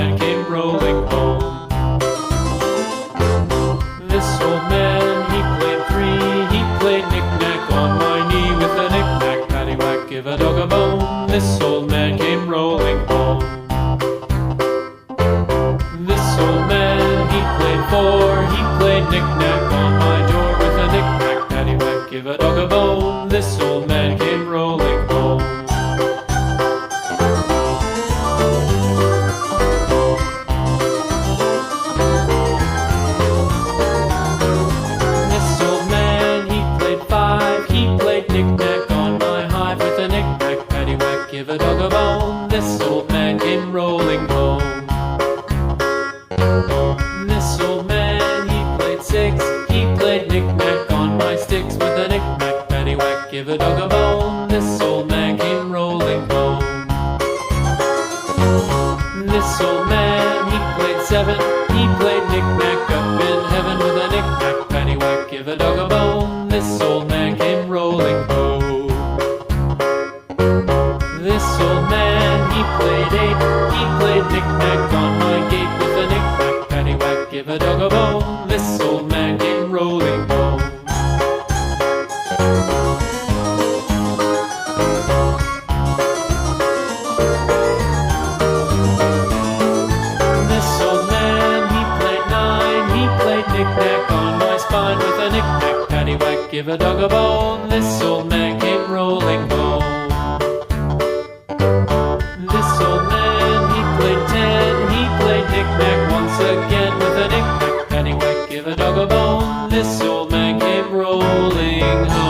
man came rolling home. This old man, he played three. He played knick-knack on my knee with a knick-knack, paddywhack, give a dog a bone. This old man came rolling home. This old man, he played four. He played knick-knack on my door with a knick-knack, paddywhack, give a dog a bone. This old man came rolling home. This old man, he played five. He played knick-knack on my hive with a knick-knack, paddywhack, give a dog a bone. This old man came rolling home. This old man, he played six. He played knick-knack on my sticks with a knick-knack, paddywhack, give a dog a bone. This old man came rolling home. This old man, he played seven. He played knick-knack up in heaven with a knick-knack, paddywhack, give a dog a bone. This old man came rolling home. This old man, he played eight. He played knick-knack on my gate with a knick-knack, paddywhack, give a dog a bone. This old man came rolling home. This old man, he played nine. He played knick-knack on my spine with a knick-knack, paddywhack, give a dog a bone. This old man came rolling home. This old man, he played ten. He played knick-knack once again with a knick-knack, paddywhack, give a dog a bone. This old man came rolling home.